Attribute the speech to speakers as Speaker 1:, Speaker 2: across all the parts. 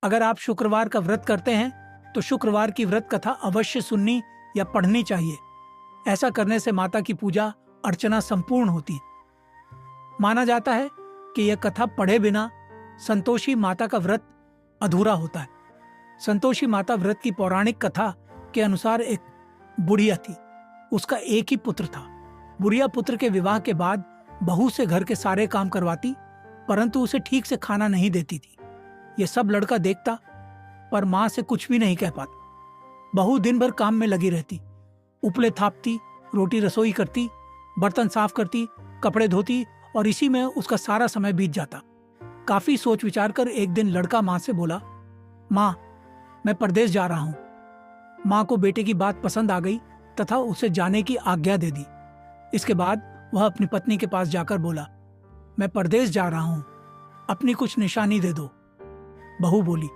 Speaker 1: अगर आप शुक्रवार का व्रत करते हैं तो शुक्रवार की व्रत कथा अवश्य सुननी या पढ़नी चाहिए। ऐसा करने से माता की पूजा अर्चना संपूर्ण होती है। माना जाता है कि यह कथा पढ़े बिना संतोषी माता का व्रत अधूरा होता है। संतोषी माता व्रत की पौराणिक कथा के अनुसार एक बुढ़िया थी। उसका एक ही पुत्र था। बुढ़िया पुत्र के विवाह के बाद बहू से घर के सारे काम करवाती, परंतु उसे ठीक से खाना नहीं देती थी। यह सब लड़का देखता, पर मां से कुछ भी नहीं कह पाता। बहू दिन भर काम में लगी रहती, उपले थापती, रोटी रसोई करती, बर्तन साफ करती, कपड़े धोती और इसी में उसका सारा समय बीत जाता। काफी सोच विचार कर एक दिन लड़का मां से बोला, मां, मैं परदेश जा रहा हूं। मां को बेटे की बात पसंद आ गई तथा उसे जाने की आज्ञा दे दी। इसके बाद वह अपनी पत्नी के पास जाकर बोला, मैं परदेश जा रहा हूं, अपनी कुछ निशानी दे दो। बहू बोली,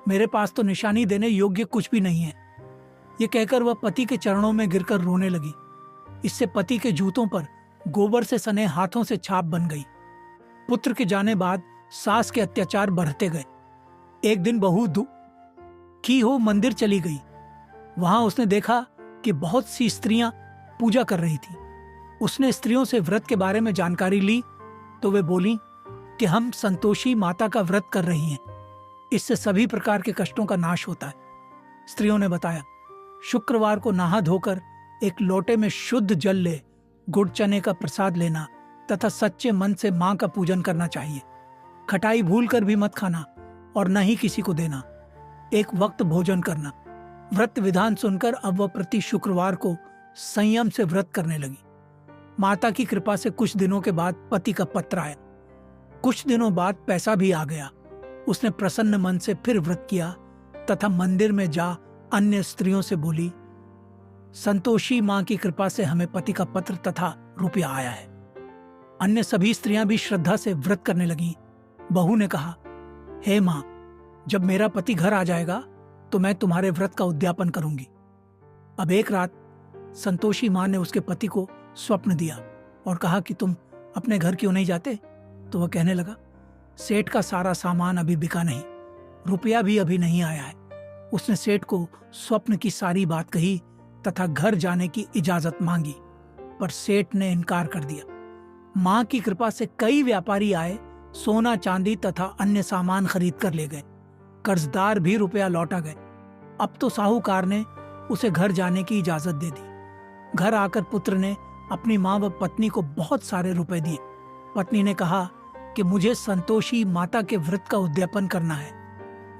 Speaker 1: मेरे पास तो निशानी देने योग्य कुछ भी नहीं है। ये कहकर वह पति के चरणों में गिरकर रोने लगी। इससे पति के जूतों पर गोबर से सने हाथों से छाप बन गई। पुत्र के जाने बाद सास के अत्याचार बढ़ते गए। एक दिन बहू दुखी हो मंदिर चली गई। वहां उसने देखा कि बहुत सी स्त्रियां पूजा कर रही थी। उसने स्त्रियों से व्रत के बारे में जानकारी ली तो वे बोली कि हम संतोषी माता का व्रत कर रही हैं। इससे सभी प्रकार के कष्टों का नाश होता है। स्त्रियों ने बताया, शुक्रवार को नहा धोकर एक लोटे में शुद्ध जल ले गुड़ चने का प्रसाद लेना तथा सच्चे मन से मां का पूजन करना चाहिए। खटाई भूल कर भी मत खाना और न ही किसी को देना। एक वक्त भोजन करना। व्रत विधान सुनकर अब वह प्रति शुक्रवार को संयम से व्रत करने लगी। माता की कृपा से कुछ दिनों के बाद पति का पत्र आया। कुछ दिनों बाद पैसा भी आ गया। उसने प्रसन्न मन से फिर व्रत किया तथा मंदिर में जा अन्य स्त्रियों से बोली, संतोषी मां की कृपा से हमें पति का पत्र तथा रुपया आया है। अन्य सभी स्त्रियां भी श्रद्धा से व्रत करने लगीं। बहू ने कहा, हे मां, जब मेरा पति घर आ जाएगा तो मैं तुम्हारे व्रत का उद्यापन करूंगी। अब एक रात संतोषी मां ने उसके पति को स्वप्न दिया और कहा कि तुम अपने घर क्यों नहीं जाते? तो वह कहने लगा, सेठ का सारा सामान अभी बिका नहीं, रुपया भी अभी नहीं आया है। उसने सेठ को स्वप्न की सारी बात कही तथा घर जाने की इजाजत मांगी, पर सेठ ने इनकार कर दिया। मां की कृपा से कई व्यापारी आए, सोना चांदी तथा अन्य सामान खरीद कर ले गए। कर्जदार भी रुपया लौटा गए। अब तो साहूकार ने उसे घर जाने की इजाजत दे दी। घर आकर पुत्र ने अपनी मां व पत्नी को बहुत सारे रुपए दिए। पत्नी ने कहा कि मुझे संतोषी माता के व्रत का उद्यापन करना है।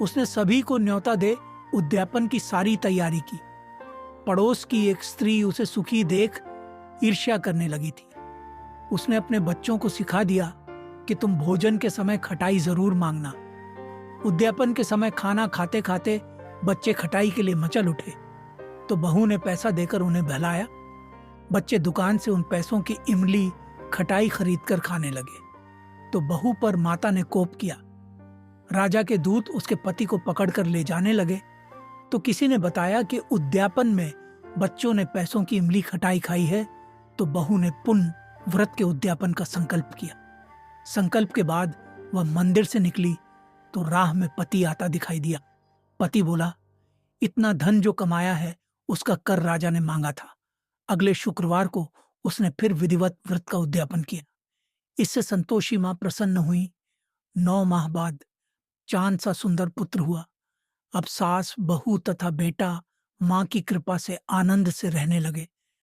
Speaker 1: उसने सभी को न्योता दे उद्यापन की सारी तैयारी की। पड़ोस की एक स्त्री उसे सुखी देख ईर्ष्या करने लगी थी। उसने अपने बच्चों को सिखा दिया कि तुम भोजन के समय खटाई जरूर मांगना। उद्यापन के समय खाना खाते खाते बच्चे खटाई के लिए मचल उठे तो बहू ने पैसा देकर उन्हें बहलाया। बच्चे दुकान से उन पैसों की इमली खटाई खरीदकर खाने लगे तो बहू पर माता ने कोप किया। राजा के दूत उसके पति को पकड़कर ले जाने लगे तो किसी ने बताया कि उद्यापन में बच्चों ने पैसों की इमली खटाई खाई है। तो बहू ने पुनः व्रत के उद्यापन का संकल्प किया। संकल्प के बाद वह मंदिर से निकली तो राह में पति आता दिखाई दिया। पति बोला, इतना धन जो कमाया है उसका कर राजा ने मांगा था। अगले शुक्रवार को उसने फिर विधिवत व्रत का उद्यापन किया। इससे संतोषी मां प्रसन्न हुई। 9 माह बाद चांद सा सुंदर पुत्र हुआ। अब सास, बहू तथा बेटा मां की कृपा से आनंद से रहने लगे।